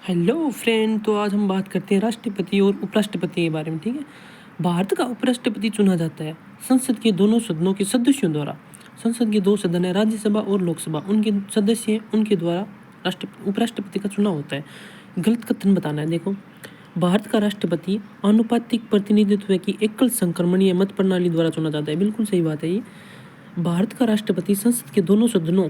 Hello friend, तो आज हम बात करते हैं राष्ट्रपति और उपराष्ट्रपति के बारे में। ठीक है। भारत का उपराष्ट्रपति चुना जाता है संसद के दोनों सदनों के सदस्यों द्वारा। संसद के दो सदन है, राज्यसभा और लोकसभा, उनके सदस्य हैं, उनके द्वारा उपराष्ट्रपति का चुनाव होता है। गलत कथन बताना है। देखो, भारत का राष्ट्रपति आनुपातिक प्रतिनिधित्व की एकल संक्रमणीय मत प्रणाली द्वारा चुना जाता है। बिल्कुल सही बात है ये। भारत का राष्ट्रपति संसद के दोनों सदनों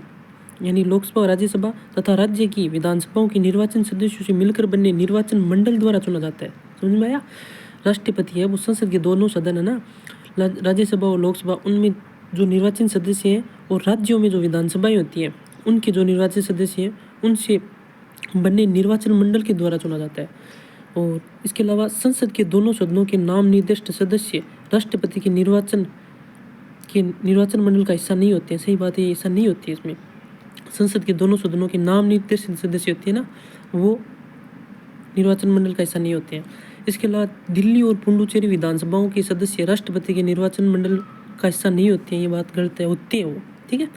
यानी लोकसभा और राज्यसभा तथा राज्य की विधानसभाओं के निर्वाचन सदस्यों से मिलकर बने निर्वाचन मंडल द्वारा चुना जाता है। समझ में आया? राष्ट्रपति है वो संसद के दोनों सदन है ना, राज्यसभा और लोकसभा, उनमें जो निर्वाचन सदस्य हैं, और राज्यों में जो विधानसभाएं होती हैं उनके जो निर्वाचन सदस्य हैं उनसे बने निर्वाचन मंडल के द्वारा चुना जाता है। और इसके अलावा संसद के दोनों सदनों के नाम निर्दिष्ट सदस्य राष्ट्रपति के निर्वाचन मंडल का हिस्सा नहीं होते हैं। सही बात है, ऐसा नहीं होती है। इसमें संसद के दोनों सदनों के नाम निर्दिष्ट सदस्य होते हैं ना, वो निर्वाचन मंडल का हिस्सा नहीं होते हैं। इसके अलावा दिल्ली और पुडुचेरी विधानसभाओं के सदस्य राष्ट्रपति के निर्वाचन मंडल का हिस्सा नहीं होते हैं। ये बात गलत है, होते हैं वो। ठीक है,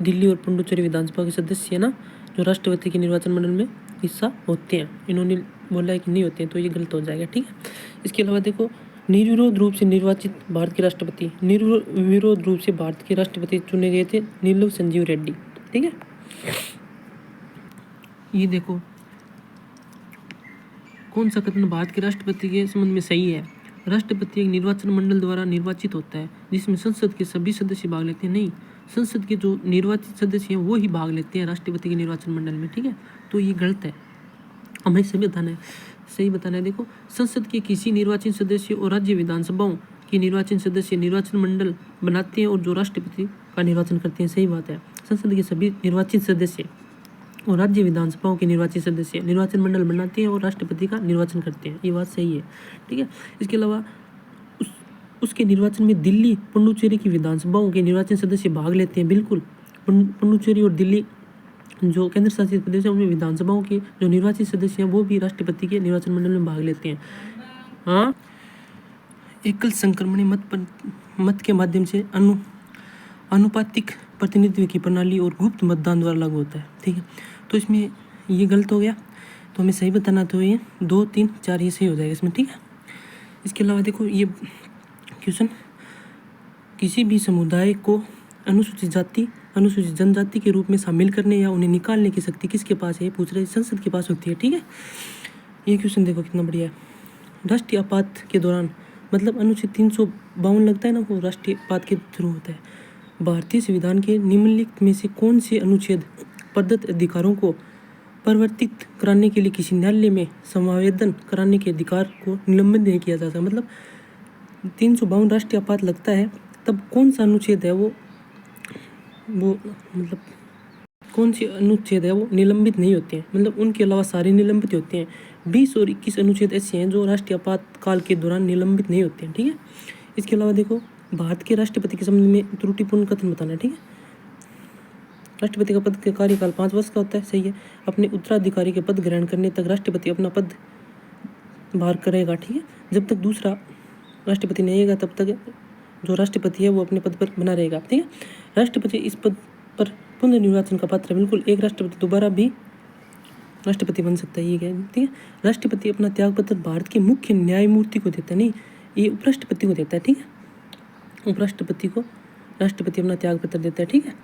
दिल्ली और पुडुचेरी विधानसभा के सदस्य है ना, जो राष्ट्रपति के निर्वाचन मंडल में हिस्सा होते हैं। इन्होंने बोला है कि नहीं होते हैं, तो ये गलत हो जाएगा। ठीक है। इसके अलावा देखो, निर्विरोध रूप से निर्वाचित भारत के राष्ट्रपति, निर्विरोध रूप से भारत के राष्ट्रपति चुने गए थे नीलम संजीव रेड्डी। ठीक है। ये देखो, कौन सा कथन भारत के राष्ट्रपति के संबंध में सही है? राष्ट्रपति एक निर्वाचन मंडल द्वारा निर्वाचित होता है जिसमें संसद के सभी सदस्य भाग लेते हैं। नहीं, संसद के जो निर्वाचित सदस्य हैं वो ही भाग लेते हैं राष्ट्रपति के निर्वाचन मंडल में। ठीक है, तो ये गलत है, हमें सही बताना है। देखो, संसद के किसी निर्वाचित सदस्य और राज्य विधानसभाओं के निर्वाचन सदस्य निर्वाचन मंडल बनाते हैं और जो राष्ट्रपति का निर्वाचन करते हैं। सही बात है, संसद के सभी निर्वाचित सदस्य और राज्य विधानसभाओं के निर्वाचित सदस्य निर्वाचन मंडल बनाते हैं और राष्ट्रपति का निर्वाचन करते हैं। ये बात सही है। ठीक है। इसके अलावा उसके निर्वाचन में दिल्ली पुडुचेरी की विधानसभाओं के निर्वाचन सदस्य भाग लेते हैं। बिल्कुल, पुडुचेरी और दिल्ली जो केंद्र शासित प्रदेश है उनमें विधानसभाओं के जो निर्वाचित सदस्य हैं वो भी राष्ट्रपति के निर्वाचन मंडल में भाग लेते हैं। हाँ, एकल संक्रमणीय मत के माध्यम से अनुपातिक प्रतिनिधित्व की प्रणाली और गुप्त मतदान द्वारा लागू होता है। ठीक है, तो इसमें ये गलत हो गया, तो हमें सही बताना, तो ये 2, 3, 4 ये सही हो जाएगा इसमें। ठीक है। इसके अलावा देखो, ये क्वेश्चन, किसी भी समुदाय को अनुसूचित जाति, अनुसूचित जनजाति के रूप में शामिल करने या उन्हें निकालने की शक्ति किसके पास है? ये पूछ रहे हैं, संसद के पास होती है। ठीक है, ये क्वेश्चन देखो कितना बढ़िया है। राष्ट्रीय आपात के दौरान, मतलब अनुच्छेद 352 लगता है ना, वो राष्ट्रीय आपात के थ्रू होता है। भारतीय संविधान के निम्नलिखित में से कौन से अनुच्छेद प्रदत्त अधिकारों को परिवर्तित कराने के लिए किसी न्यायालय में समावेदन कराने के अधिकार को निलंबित नहीं किया जा सकता? मतलब 352 राष्ट्रीय आपात लगता है, तब कौन सा अनुच्छेद है वो मतलब कौन सी अनुच्छेद है वो निलंबित नहीं होते हैं? मतलब उनके अलावा सारे निलंबित होते हैं। 20 और 21 अनुच्छेद ऐसे हैं जो राष्ट्रीय आपात काल के दौरान निलंबित नहीं होते हैं। ठीक है। इसके अलावा देखो, भारत के राष्ट्रपति के संबंध में त्रुटिपूर्ण कथन बताना है। ठीक है। राष्ट्रपति का पद का कार्यकाल 5 वर्ष का होता है। सही है। अपने उत्तराधिकारी के पद ग्रहण करने तक राष्ट्रपति अपना पद भार करेगा। ठीक है। जब तक दूसरा राष्ट्रपति नहीं आएगा तब तक जो राष्ट्रपति है वो अपने पद पर बना रहेगा। ठीक है। राष्ट्रपति इस पद पर पुनर्निर्वाचन का पात्र है। बिल्कुल, एक राष्ट्रपति दोबारा भी राष्ट्रपति बन सकता है। ये क्या? ठीक है। राष्ट्रपति अपना त्यागपत्र भारत के मुख्य न्यायमूर्ति को देता है, नहीं, ये उपराष्ट्रपति को देता है। ठीक है, उपराष्ट्रपति को राष्ट्रपति अपना त्यागपत्र देता है। ठीक है।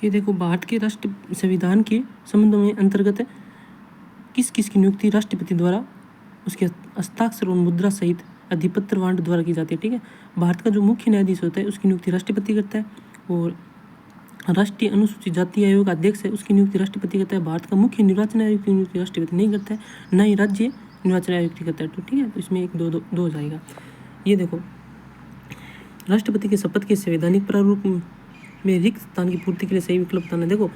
ये देखो, भारत के राष्ट्र संविधान के संबंध में अंतर्गत किस किस की नियुक्ति राष्ट्रपति द्वारा उसके हस्ताक्षर और मुद्रा सहित अधिपत्र वाहन द्वारा की जाती है। ठीक है। भारत का जो मुख्य न्यायाधीश होता है उसकी नियुक्ति राष्ट्रपति करता है, और राष्ट्रीय अनुसूचित जाति आयोग का अध्यक्ष है उसकी नियुक्ति राष्ट्रपति करता है। भारत का मुख्य निर्वाचन आयोग की नियुक्ति राष्ट्रपति नहीं करता है, न ही राज्य निर्वाचन आयोग की करता है। तो ठीक है, तो इसमें 1, 2 हो जाएगा। ये देखो, राष्ट्रपति के शपथ के संवैधानिक प्रारूप में रिक्त स्थान की पूर्ति के लिए सही विकल्प बताना। देखो,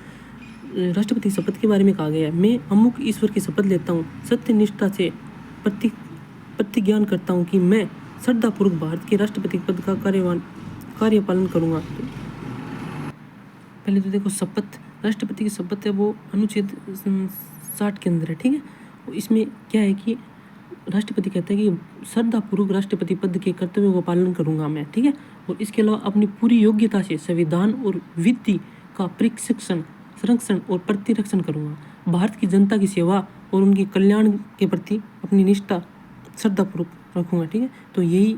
राष्ट्रपति की शपथ के बारे में कहा गया है, मैं अमुक ईश्वर की शपथ लेता हूँ, सत्य निष्ठा से प्रतिज्ञान करता हूँ कि मैं श्रद्धापूर्वक भारत के राष्ट्रपति पद का कार्यपालन करूँगा। पहले तो देखो, शपथ, राष्ट्रपति की शपथ है वो अनुच्छेद 60 के अंदर है। ठीक है। इसमें क्या है कि राष्ट्रपति कहता है कि श्रद्धापूर्वक राष्ट्रपति पद के कर्तव्यों का पालन करूंगा मैं। ठीक है। और इसके अलावा अपनी पूरी योग्यता से संविधान और विधि का संरक्षण और प्रतिरक्षण करूंगा। भारत की जनता की सेवा और उनके कल्याण के प्रति अपनी निष्ठा श्रद्धापूर्वक रखूँगा। ठीक है, तो यही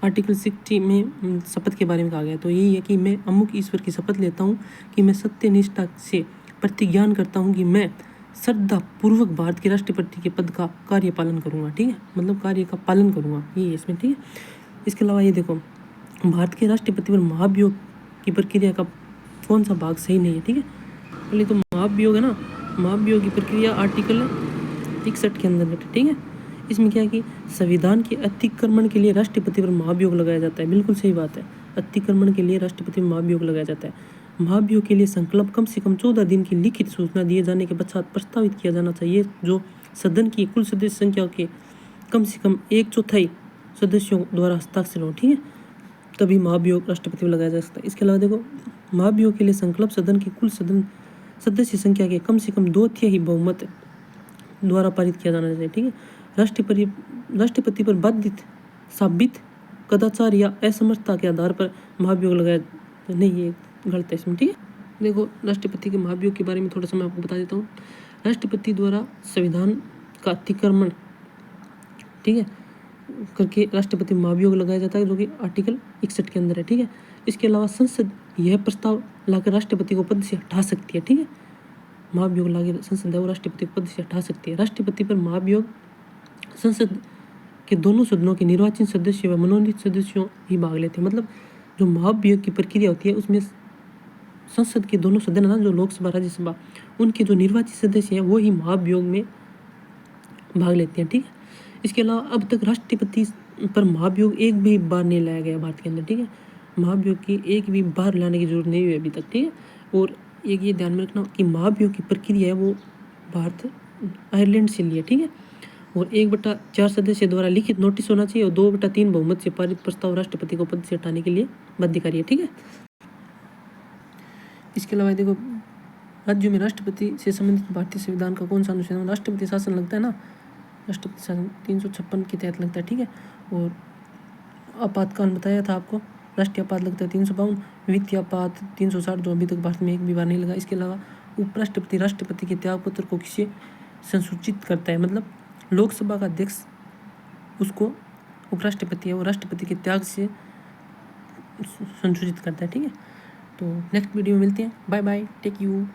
आर्टिकल 60 में शपथ के बारे में कहा गया। तो यही है कि मैं अमुक ईश्वर की शपथ लेता हूँ कि मैं सत्य निष्ठा से प्रतिज्ञान करता हूँ कि मैं श्रद्धापूर्वक भारत के राष्ट्रपति के पद का कार्य पालन करूँगा। ठीक है, मतलब कार्य का पालन करूँगा, ये है इसमें। ठीक है, इसके अलावा ये देखो, भारत के राष्ट्रपति पर महाभियोग की प्रक्रिया का कौन सा भाग सही नहीं है। ठीक है, पहले तो महाभियोग है ना, महाभियोग की प्रक्रिया आर्टिकल 61 के अंदर है। ठीक है, इसमें क्या है कि संविधान के अतिक्रमण के लिए राष्ट्रपति पर महाभियोग लगाया जाता है। बिल्कुल सही बात है, अतिक्रमण के लिए राष्ट्रपति पर महाभियोग लगाया जाता है। महाभियोग के लिए संकल्प कम से कम 14 दिन की लिखित सूचना दिए जाने के पश्चात प्रस्तावित किया जाना चाहिए, जो सदन की कुल सदस्य संख्या के कम से कम 1/4 सदस्यों द्वारा हस्ताक्षर हो। ठीक है, तभी महाभियोग राष्ट्रपति में लगाया जा सकता है। इसके अलावा देखो, महाभियोग के लिए संकल्प सदन की कुल सदस्य संख्या के कम से कम 2/3 बहुमत द्वारा पारित किया जाना चाहिए। ठीक है, राष्ट्रपति पर बाधित साबित कदाचार या असमर्थता के आधार पर महाभियोग लगाया नहीं, ये गलत है इसमें। ठीक है, देखो, राष्ट्रपति के महाभियोग के बारे में थोड़ा सा मैं आपको बता देता हूँ। राष्ट्रपति द्वारा संविधान का अतिक्रमण, ठीक है, करके राष्ट्रपति महाभियोग लगाया जाता है, जो कि आर्टिकल 61 के अंदर है। ठीक है, इसके अलावा संसद यह प्रस्ताव लाकर राष्ट्रपति को पद से हटा सकती है। ठीक है, महाभियोग लाकर संसद है वो राष्ट्रपति को पद से हटा सकती है। राष्ट्रपति पर महाभियोग संसद के दोनों सदनों के निर्वाचित सदस्य व मनोनीत सदस्यों ही भाग लेते हैं। मतलब जो महाभियोग की प्रक्रिया होती है उसमें संसद के दोनों सदन है ना, जो लोकसभा राज्यसभा, उनके जो निर्वाचित सदस्य हैं वो ही महाभियोग में भाग लेते हैं। ठीक है, इसके अलावा अब तक राष्ट्रपति पर महाभियोग एक भी बार नहीं लाया गया भारत के अंदर। ठीक है, महाभियोग की एक भी बार लाने की जरूरत नहीं हुई अभी तक। ठीक है, और एक ये ध्यान में रखना कि महाभियोग की प्रक्रिया है वो भारत आयरलैंड से लिया। ठीक है, और 1/4 सदस्य द्वारा लिखित नोटिस होना चाहिए और 2/3 बहुमत से पारित प्रस्ताव राष्ट्रपति को पद से हटाने के लिए बाध्यकारी है। ठीक है, इसके अलावा देखो, राज्यों में राष्ट्रपति से संबंधित भारतीय संविधान का कौन सा अनुच्छेद, राष्ट्रपति शासन लगता है ना, राष्ट्रपति शासन 356 के तहत लगता है। ठीक है, और आपातकाल बताया था आपको, राष्ट्रीय आपात लगता है 352, वित्तीय आपात 360, जो अभी तक भारत में एक भी बार नहीं लगा। इसके अलावा उपराष्ट्रपति राष्ट्रपति के त्यागपत्र को किसे संसूचित करता है, मतलब लोकसभा का अध्यक्ष उसको, उपराष्ट्रपति है वो राष्ट्रपति के त्याग से संसूचित करता है। ठीक है, तो नेक्स्ट वीडियो में मिलते हैं, बाय बाय, टेक यू।